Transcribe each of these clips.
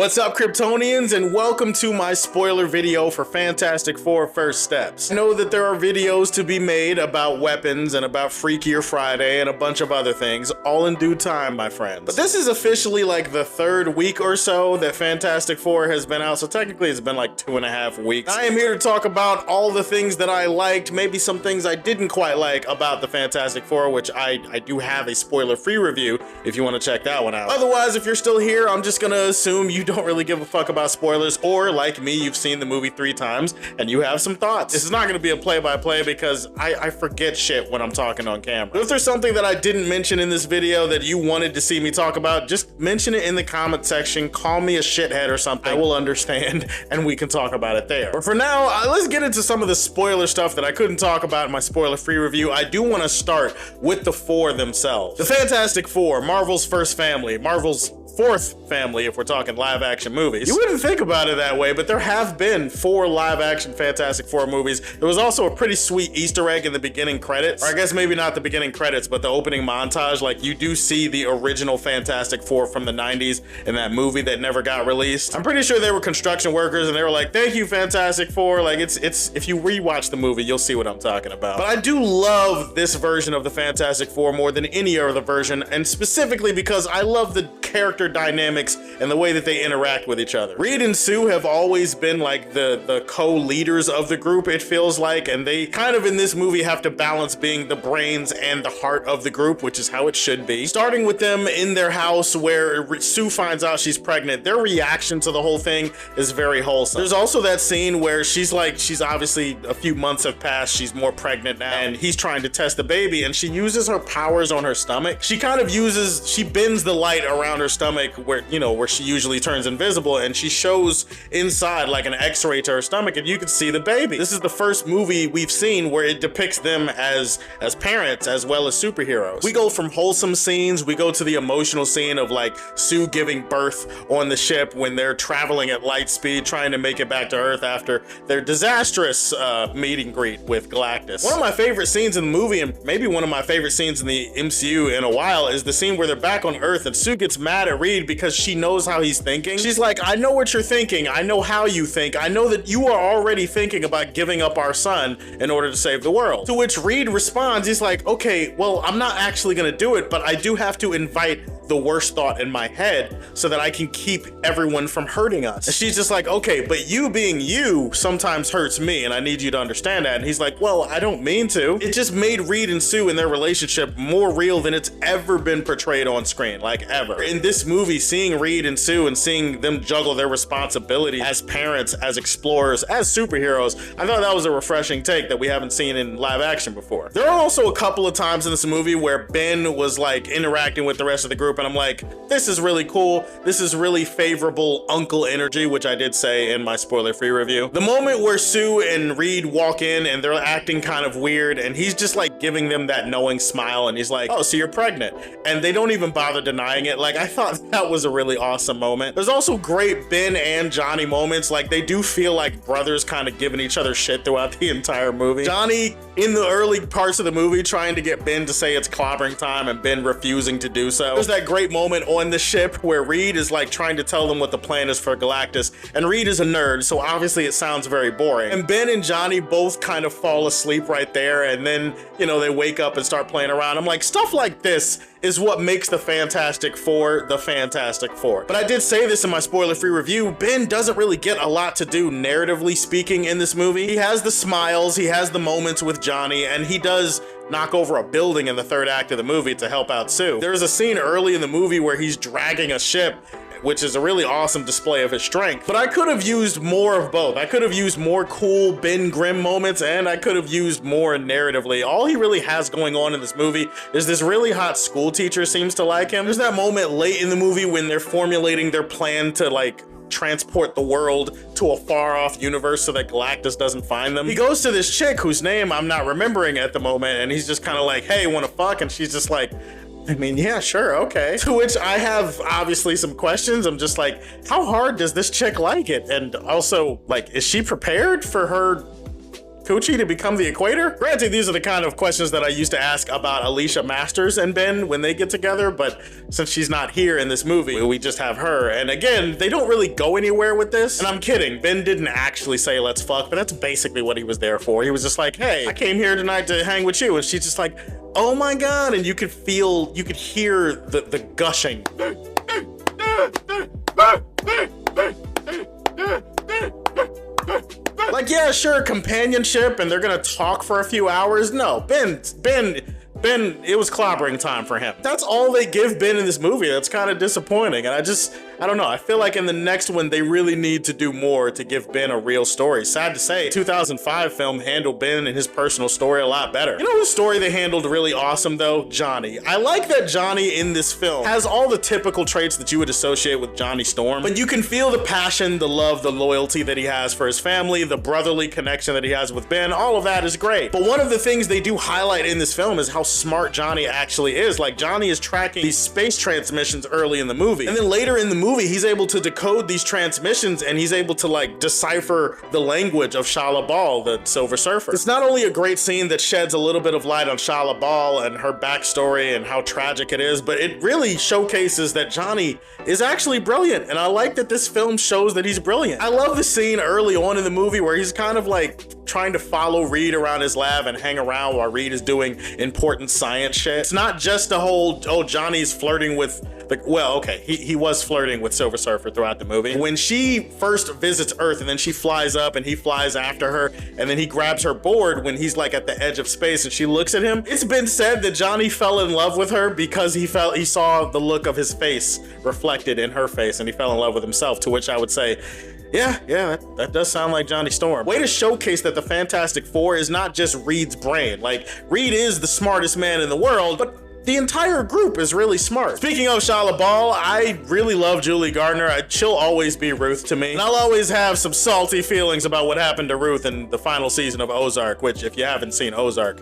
What's up, Kryptonians, and welcome to my spoiler video for Fantastic Four First Steps. I know that there are videos to be made about weapons and about Freakier Friday and a bunch of other things, all in due time, my friends. But this is officially like the third week or so that Fantastic Four has been out, so technically it's been like 2.5 weeks. I am here to talk about all the things that I liked, maybe some things I didn't quite like about the Fantastic Four, which I do have a spoiler-free review if you want to check that one out. Otherwise, if you're still here, I'm just gonna assume you don't really give a fuck about spoilers, or like me, you've seen the movie 3 times and you have some thoughts. This is not gonna be a play-by-play because I forget shit when I'm talking on camera. But if there's something that I didn't mention in this video that you wanted to see me talk about, just mention it in the comment section, call me a shithead or something. I will understand and we can talk about it there. But for now, let's get into some of the spoiler stuff that I couldn't talk about in my spoiler-free review. I do want to start with the four themselves. The Fantastic Four, Marvel's first family, Marvel's fourth family if we're talking live action movies. You wouldn't think about it that way, but there have been 4 live action Fantastic Four movies. There was also a pretty sweet Easter egg in the beginning credits, or I guess maybe not the beginning credits, but the opening montage. Like, you do see the original Fantastic Four from the 90s in that movie that never got released. I'm pretty sure they were construction workers and they were like, thank you, Fantastic Four. Like, it's if you rewatch the movie, you'll see what I'm talking about. But I do love this version of the Fantastic Four more than any other version, and specifically because I love the character dynamics and the way that they interact with each other. Reed and Sue have always been like the co-leaders of the group, it feels like, and they kind of in this movie have to balance being the brains and the heart of the group, which is how it should be. Starting with them in their house where Sue finds out she's pregnant, their reaction to the whole thing is very wholesome. There's also that scene where she's obviously a few months have passed, she's more pregnant now, and he's trying to test the baby, and she uses her powers on her stomach. She bends the light around her stomach where she usually turns invisible, and she shows inside like an x-ray to her stomach, and you can see the baby. This is the first movie we've seen where it depicts them as parents as well as superheroes. We go from wholesome scenes, we go to the emotional scene of like Sue giving birth on the ship when they're traveling at light speed trying to make it back to Earth after their disastrous meet and greet with Galactus. One of my favorite scenes in the movie, and maybe one of my favorite scenes in the MCU in a while, is the scene where they're back on Earth and Sue gets mad at Reed because she knows how he's thinking. She's like, I know what you're thinking, I know how you think, I know that you are already thinking about giving up our son in order to save the world. To which Reed responds, he's like, okay, well, I'm not actually gonna do it, but I do have to invite the worst thought in my head so that I can keep everyone from hurting us. And she's just like, okay, but you being you sometimes hurts me, and I need you to understand that. And he's like, well, I don't mean to. It just made Reed and Sue and their relationship more real than it's ever been portrayed on screen, like ever. In this movie, seeing Reed and Sue and seeing them juggle their responsibilities as parents, as explorers, as superheroes, I thought that was a refreshing take that we haven't seen in live action before. There are also a couple of times in this movie where Ben was like interacting with the rest of the group, and I'm like, this is really cool. This is really favorable uncle energy, which I did say in my spoiler-free review. The moment where Sue and Reed walk in and they're acting kind of weird, and he's just like giving them that knowing smile, and he's like, oh, so you're pregnant. And they don't even bother denying it. Like, I thought that was a really awesome moment. There's also great Ben and Johnny moments. Like, they do feel like brothers kind of giving each other shit throughout the entire movie. Johnny, in the early parts of the movie, trying to get Ben to say it's clobbering time and Ben refusing to do so. There's that great moment on the ship where Reed is like trying to tell them what the plan is for Galactus, and Reed is a nerd, so obviously it sounds very boring. And Ben and Johnny both kind of fall asleep right there, and then, they wake up and start playing around. I'm like, stuff like this is what makes the Fantastic Four the Fantastic Four. But I did say this in my spoiler-free review, Ben doesn't really get a lot to do narratively speaking in this movie. He has the smiles, he has the moments with Johnny, and he does knock over a building in the 3rd act of the movie to help out Sue. There's a scene early in the movie where he's dragging a ship, which is a really awesome display of his strength. But I could have used more of both. I could have used more cool Ben Grimm moments, and I could have used more narratively. All he really has going on in this movie is this really hot school teacher seems to like him. There's that moment late in the movie when they're formulating their plan to like transport the world to a far-off universe so that Galactus doesn't find them. He goes to this chick whose name I'm not remembering at the moment, and he's just kind of like, hey, wanna fuck? And she's just like, I mean, yeah, sure, okay. To which I have obviously some questions. I'm just like, how hard does this chick like it? And also, like, is she prepared for her coochie to become the equator? Granted, these are the kind of questions that I used to ask about Alicia Masters and Ben when they get together, but since she's not here in this movie, we just have her. And again, they don't really go anywhere with this. And I'm kidding, Ben didn't actually say let's fuck, but that's basically what he was there for. He was just like, hey, I came here tonight to hang with you. And she's just like, oh my God. And you could hear the gushing. Like, yeah, sure, companionship, and they're gonna talk for a few hours. No, Ben, it was clobbering time for him. That's all they give Ben in this movie. That's kind of disappointing. And I don't know. I feel like in the next one, they really need to do more to give Ben a real story. Sad to say, 2005 film handled Ben and his personal story a lot better. You know whose story they handled really awesome though? Johnny. I like that Johnny in this film has all the typical traits that you would associate with Johnny Storm, but you can feel the passion, the love, the loyalty that he has for his family, the brotherly connection that he has with Ben. All of that is great. But one of the things they do highlight in this film is how smart Johnny actually is. Like, Johnny is tracking these space transmissions early in the movie, and then later in the movie he's able to decode these transmissions, and he's able to like decipher the language of Shalla-Bal, the Silver Surfer. It's not only a great scene that sheds a little bit of light on Shalla-Bal and her backstory and how tragic it is, but it really showcases that Johnny is actually brilliant, and I like that this film shows that he's brilliant. I love the scene early on in the movie where he's kind of like trying to follow Reed around his lab and hang around while Reed is doing important science shit. It's not just the whole, oh, Johnny's flirting with, like, well, okay, he was flirting with Silver Surfer throughout the movie. When she first visits Earth and then she flies up and he flies after her, and then he grabs her board when he's like at the edge of space and she looks at him, it's been said that Johnny fell in love with her because he saw the look of his face reflected in her face and he fell in love with himself, to which I would say, yeah, that does sound like Johnny Storm. Way to showcase that the Fantastic Four is not just Reed's brain. Like, Reed is the smartest man in the world, but the entire group is really smart. Speaking of Shalla-Bal, I really love Julie Gardner. She'll always be Ruth to me. And I'll always have some salty feelings about what happened to Ruth in the final season of Ozark, which, if you haven't seen Ozark,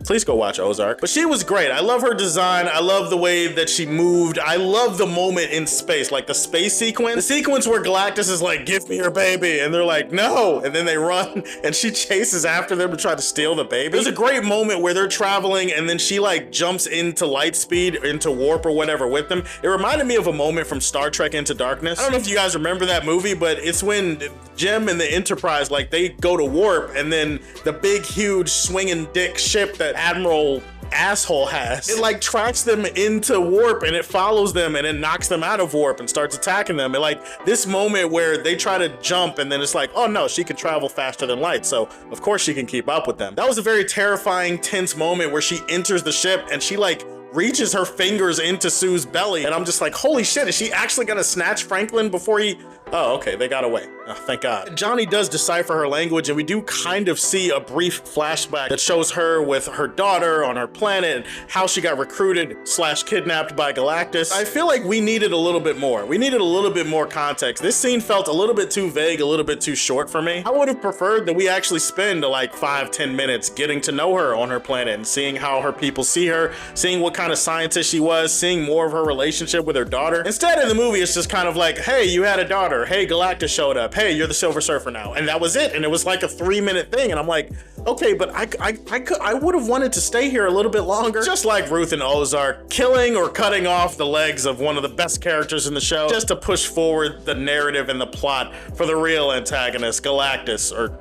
please go watch Ozark. But she was great. I love her design. I love the way that she moved. I love the moment in space, like the space sequence. The sequence where Galactus is like, give me your baby. And they're like, no. And then they run and she chases after them to try to steal the baby. There's a great moment where they're traveling and then she like jumps into light speed, into warp or whatever with them. It reminded me of a moment from Star Trek Into Darkness. I don't know if you guys remember that movie, but it's when Jim and the Enterprise, like, they go to warp and then the big, huge swinging dick ship that Admiral Asshole has, it like tracks them into warp and it follows them and it knocks them out of warp and starts attacking them. And like this moment where they try to jump and then it's like, oh no, she can travel faster than light, so of course she can keep up with them. That was a very terrifying, tense moment where she enters the ship and she like reaches her fingers into Sue's belly, and I'm just like, holy shit, is she actually gonna snatch Franklin before he... Oh, okay, they got away. Oh, thank God. Johnny does decipher her language, and we do kind of see a brief flashback that shows her with her daughter on her planet and how she got recruited / kidnapped by Galactus. I feel like we needed a little bit more. We needed a little bit more context. This scene felt a little bit too vague, a little bit too short for me. I would have preferred that we actually spend like 5-10 minutes getting to know her on her planet and seeing how her people see her, seeing what kind of scientist she was, seeing more of her relationship with her daughter. Instead, in the movie, it's just kind of like, hey, you had a daughter. Hey, Galactus showed up. Hey, you're the Silver Surfer now. And that was it. And it was like a 3-minute thing. And I'm like, okay, but I would have wanted to stay here a little bit longer. Just like Ruth and Ozark, killing or cutting off the legs of one of the best characters in the show just to push forward the narrative and the plot for the real antagonist, Galactus, or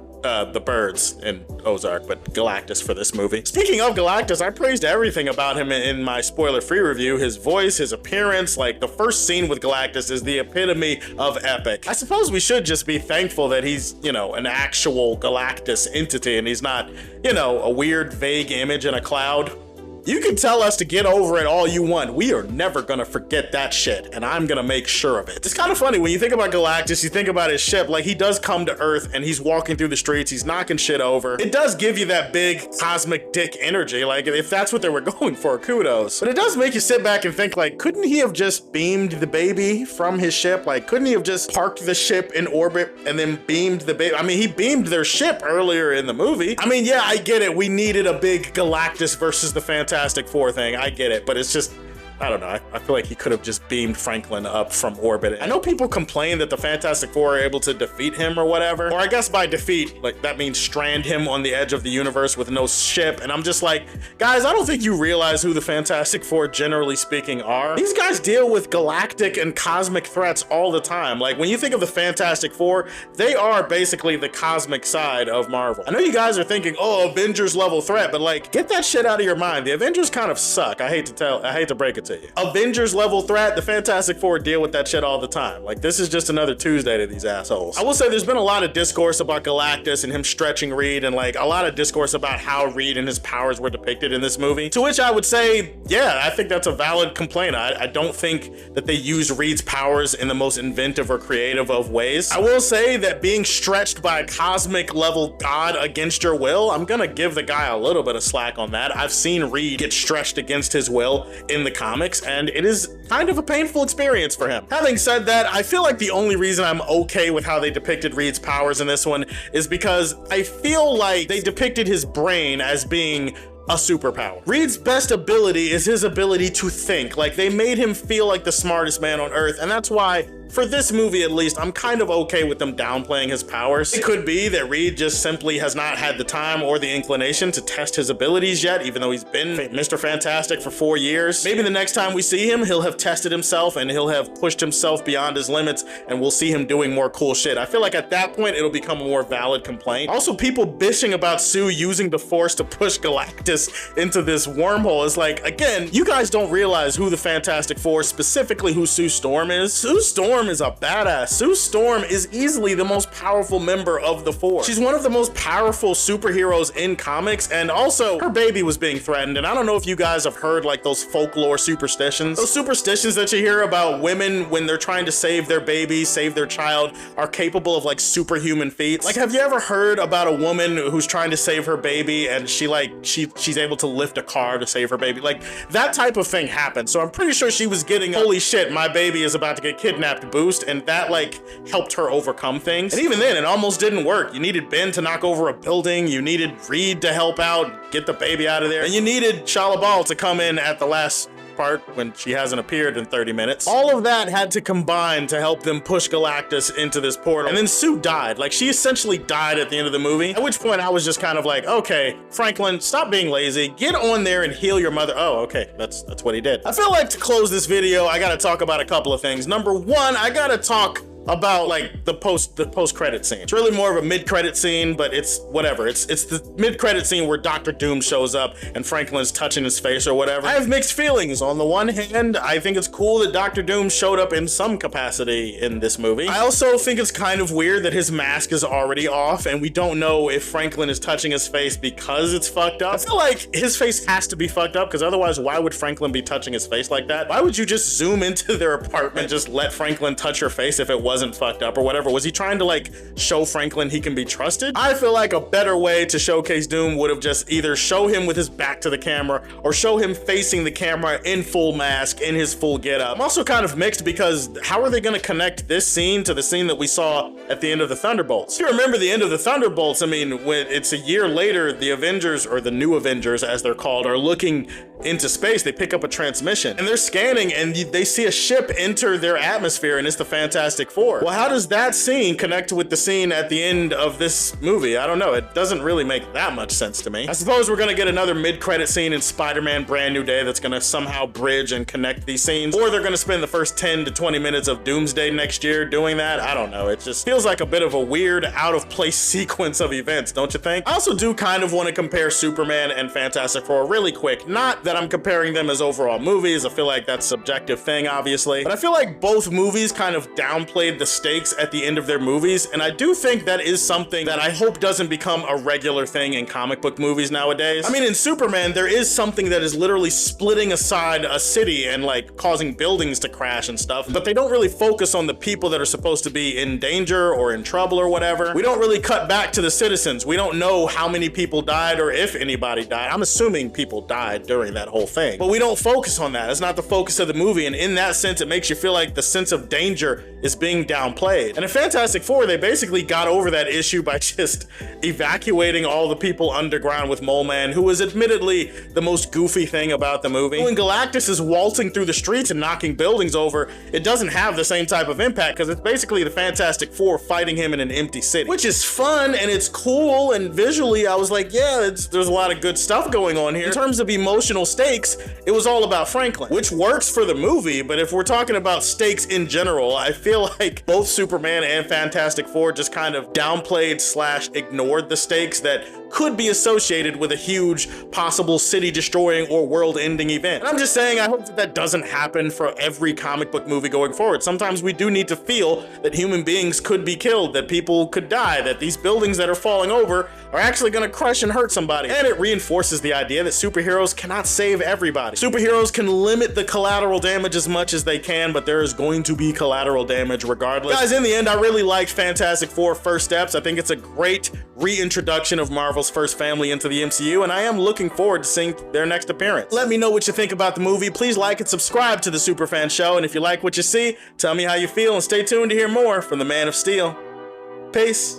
the birds in Ozark, but Galactus for this movie. Speaking of Galactus, I praised everything about him in my spoiler-free review. His voice, his appearance, like the first scene with Galactus is the epitome of epic. I suppose we should just be thankful that he's, you know, an actual Galactus entity and he's not, you know, a weird, vague image in a cloud. You can tell us to get over it all you want. We are never gonna forget that shit, and I'm gonna make sure of it. It's kind of funny, when you think about Galactus, you think about his ship, like he does come to Earth and he's walking through the streets, he's knocking shit over. It does give you that big cosmic dick energy, like if that's what they were going for, kudos. But it does make you sit back and think, like, couldn't he have just beamed the baby from his ship? Like, couldn't he have just parked the ship in orbit and then beamed the baby? I mean, he beamed their ship earlier in the movie. I mean, yeah, I get it. We needed a big Galactus versus the Fantastic Four thing. I get it, but it's just, I don't know. I feel like he could have just beamed Franklin up from orbit. I know people complain that the Fantastic Four are able to defeat him or whatever. Or I guess by defeat, like that means strand him on the edge of the universe with no ship. And I'm just like, guys, I don't think you realize who the Fantastic Four, generally speaking, are. These guys deal with galactic and cosmic threats all the time. Like when you think of the Fantastic Four, they are basically the cosmic side of Marvel. I know you guys are thinking, oh, Avengers level threat, but like, get that shit out of your mind. The Avengers kind of suck. I hate to break it to you. Avengers level threat, the Fantastic Four deal with that shit all the time. Like, this is just another Tuesday to these assholes. I will say there's been a lot of discourse about Galactus and him stretching Reed, and like a lot of discourse about how Reed and his powers were depicted in this movie. To which I would say, yeah, I think that's a valid complaint. I don't think that they use Reed's powers in the most inventive or creative of ways. I will say that being stretched by a cosmic level god against your will, I'm gonna give the guy a little bit of slack on that. I've seen Reed get stretched against his will in the comics, and it is kind of a painful experience for him. Having said that, I feel like the only reason I'm okay with how they depicted Reed's powers in this one is because I feel like they depicted his brain as being a superpower. Reed's best ability is his ability to think. Like, they made him feel like the smartest man on Earth, and that's why, for this movie at least, I'm kind of okay with them downplaying his powers. It could be that Reed just simply has not had the time or the inclination to test his abilities yet, even though he's been Mr. Fantastic for 4 years. Maybe the next time we see him, he'll have tested himself and he'll have pushed himself beyond his limits, and we'll see him doing more cool shit. I feel like at that point, it'll become a more valid complaint. Also, people bitching about Sue using the Force to push Galactus into this wormhole is like, again, you guys don't realize who the Fantastic Four, specifically who Sue Storm is. Sue Storm is a badass. Sue Storm is easily the most powerful member of the Four. She's one of the most powerful superheroes in comics, and also her baby was being threatened. And I don't know if you guys have heard like those folklore superstitions. Those superstitions that you hear about women when they're trying to save their baby, save their child, are capable of like superhuman feats. Like, have you ever heard about a woman who's trying to save her baby and she's able to lift a car to save her baby? Like, that type of thing happened. So I'm pretty sure she was getting a, holy shit, my baby is about to get kidnapped boost, and that like helped her overcome things. And even then, it almost didn't work. You needed Ben to knock over a building, you needed Reed to help out, get the baby out of there, and you needed Shalla-Bal to come in at the last part when she hasn't appeared in 30 minutes. All of that had to combine to help them push Galactus into this portal. And then Sue died. Like, she essentially died at the end of the movie, at which point I was just kind of like, okay, Franklin, stop being lazy, get on there and heal your mother. Oh, okay, that's what he did. I feel like to close this video, I gotta talk about a couple of things. Number one, I gotta talk about like the post-credit scene. It's really more of a mid-credit scene, but it's whatever. It's the mid-credit scene where Dr. Doom shows up and Franklin's touching his face or whatever. I have mixed feelings. On the one hand, I think it's cool that Dr. Doom showed up in some capacity in this movie. I also think it's kind of weird that his mask is already off and we don't know if Franklin is touching his face because it's fucked up. I feel like his face has to be fucked up, because otherwise why would Franklin be touching his face like that? Why would you just zoom into their apartment, just let Franklin touch your face if it wasn't fucked up or whatever? Was he trying to like show Franklin he can be trusted? I feel like a better way to showcase Doom would have just either show him with his back to the camera or show him facing the camera in full mask, in his full getup. I'm also kind of mixed because how are they going to connect this scene to the scene that we saw at the end of the Thunderbolts? If you remember the end of the Thunderbolts, I mean, when it's a year later, the Avengers, or the new Avengers as they're called, are looking into space. They pick up a transmission and they're scanning and they see a ship enter their atmosphere, and it's the Fantastic Four. Well, how does that scene connect with the scene at the end of this movie? I don't know. It doesn't really make that much sense to me. I suppose we're gonna get another mid-credit scene in Spider-Man Brand New Day that's gonna somehow bridge and connect these scenes, or they're gonna spend the first 10 to 20 minutes of Doomsday next year doing that. I don't know. It just feels like a bit of a weird, out-of-place sequence of events, don't you think? I also do kind of want to compare Superman and Fantastic Four really quick. Not that I'm comparing them as overall movies. I feel like that's a subjective thing, obviously, but I feel like both movies kind of downplayed the stakes at the end of their movies, and I do think that is something that I hope doesn't become a regular thing in comic book movies nowadays. I mean, in Superman, there is something that is literally splitting aside a city and like causing buildings to crash and stuff, but they don't really focus on the people that are supposed to be in danger or in trouble or whatever. We don't really cut back to the citizens. We don't know how many people died or if anybody died. I'm assuming people died during that whole thing. But we don't focus on that. It's not the focus of the movie, and in that sense, it makes you feel like the sense of danger is being downplayed. And in Fantastic Four, they basically got over that issue by just evacuating all the people underground with Mole Man, who was admittedly the most goofy thing about the movie. When Galactus is waltzing through the streets and knocking buildings over, it doesn't have the same type of impact because it's basically the Fantastic Four fighting him in an empty city, which is fun and it's cool, and visually I was like, yeah, there's a lot of good stuff going on here. In terms of emotional stakes, it was all about Franklin, which works for the movie, but if we're talking about stakes in general, I feel like both Superman and Fantastic Four just kind of downplayed / ignored the stakes that could be associated with a huge possible city-destroying or world-ending event. And I'm just saying, I hope that that doesn't happen for every comic book movie going forward. Sometimes we do need to feel that human beings could be killed, that people could die, that these buildings that are falling over are actually gonna crush and hurt somebody. And it reinforces the idea that superheroes cannot save everybody. Superheroes can limit the collateral damage as much as they can, but there is going to be collateral damage regardless. Guys, in the end, I really liked Fantastic Four First Steps. I think it's a great reintroduction of Marvel's first family into the MCU, and I am looking forward to seeing their next appearance. Let me know what you think about the movie. Please like and subscribe to the Superfan Show, and if you like what you see, tell me how you feel, and stay tuned to hear more from the Man of Steel. Peace.